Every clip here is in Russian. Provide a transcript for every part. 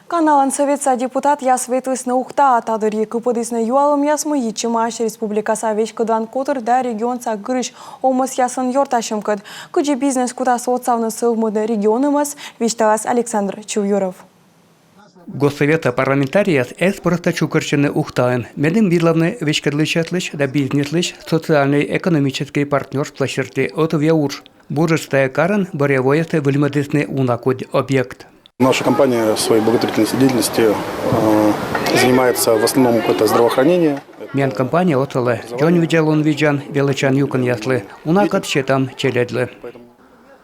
Каналан советса депутат яс ветлес наукта атадыр екі подысны юалым яс мұйы чымаш республикаса вечкадан котыр да регионца гырыш омыс ясын йорташым кыд. Күджі бизнес кутасы отсавны сылмыды регионымыз вешталас Александр Чувюров. Госсовета парламентарият эс просто чукарчыны ухтаен. Медем видлавны вечкадлычатлыч да бизнеслыч социальный экономический партнерство шерти от вяур. Буржестая каран боревоесты выльмадысны унакодь объект. Наша компания своей благотворительной деятельностью занимается в основном это здравоохранение. Мен компания отсала. Джон виджалон виджан величан юкан яслы. Унакад щетам челедлы.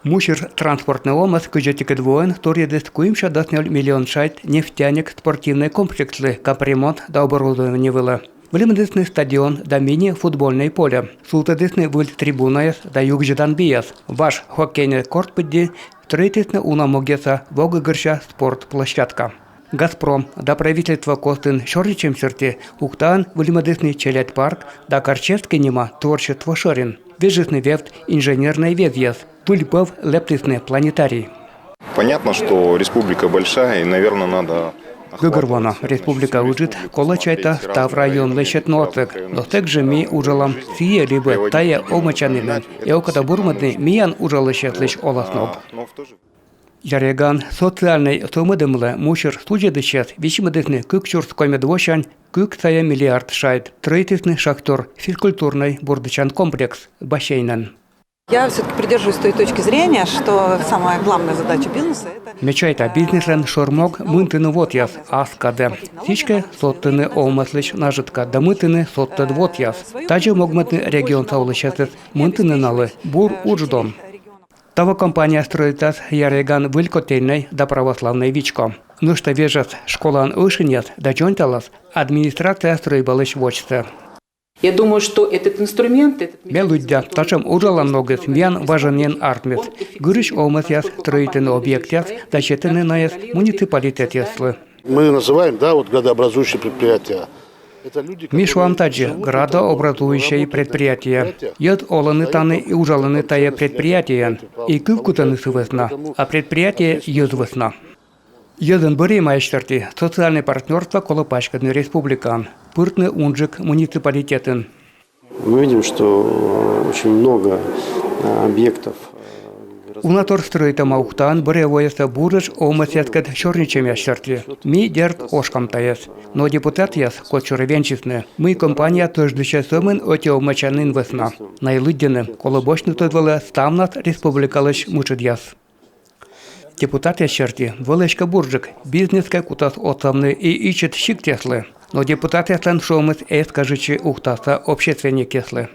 Мушер транспортный омас күжетикет воен торьедест куимша 10 миллион шайт нефтяник спортивный комплекслы капремонт да оборудование было. Вылимдесный стадион да мини-футбольное поле. Султадесный выль трибунаес да югжидан бияс. Ваш хоккейный корт подди строительный унамогеса вогыгырша спортплощадка. Газпром да правительство Костын шоричем серти уктан вылимдесный челет парк да Карчевский нема творчество шорин. Вежесный вефт инженерный везъез. Выльпов лептисный планетарий. Понятно, что республика большая и, наверное, надо... Гыгырвана республика ужит, кола чайта став район лещет ноцек. Но также ми ужалам сие либо тая омачанина. И окада бурмадны миян ужалыщет лишь оласноб. Яреган социальный сомыдымлы мушер студиядыщет вичимыдысны кыкчурс комедвощан кык тая миллиард шайт. Строительный шахтер физкультурный бурдычан комплекс бассейнен. Я все-таки придерживаюсь той точки зрения, что самая главная задача бизнеса – это… Мечайта бизнесен шормог мынтыны вот яс аскаде. Сичке соттыны олмаслыч нажитка, да мынтыны соттыд вот яс. Тажы могмытны регион саулычатыз мынтыны налы бур удждом. Тава компания строитас яреган вылькотельной да православной вичко. Ну что вежас школан ушинят да джонталас администрация стройбалыч вочце. Я думаю, что этот инструмент… Мелудя, тачем ужала многих мян важен артмет. Гырыш омас яс строительный объект яс, да четыны на яс муниципалитет яслы. Мы называем, да, вот градообразующие предприятия. Мишуам таджи градообразующие предприятия. Йод оланы таны и ужаланы тая предприятия. И кывкутаны сывесна, а предприятие йозвесна. Йоден бори майштерти социальное партнерство Колопачкадный республикан. Пыртный унжик муниципалитетен. Мы видим, что очень много объектов. Унатор строит маухтан боревоеса бурыш омасяткат черничем яшерти. Ми дерт ошкам таес. Но депутат яс кочуры венчисны. Мы компания тождыша сомын оте омачанын весна. Найлыддены колобочны тодвала ставнат республикалыш мучыд яс. Депутат яшерти волешка буржик бизнеска кутас отсамны и ичет щик теслы. Но депутат яслан шомыс эскажичи ухтаса общественник яслы.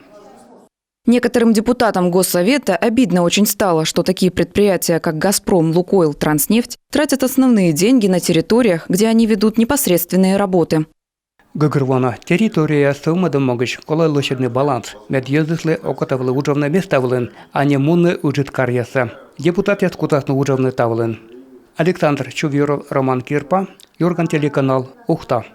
Некоторым депутатам Госсовета обидно очень стало, что такие предприятия, как «Газпром», «Лукойл», «Транснефть» тратят основные деньги на территориях, где они ведут непосредственные работы. Гыгырвана территория сылмады могыч колай лошадный баланс. Мед ездыслы окотавлы ужавны места а не мунны ужит карьяса. Депутат яскутасны ужавны тавлын. Александр Чувюров, Роман Кирпа, Юрган телеканал Ухта.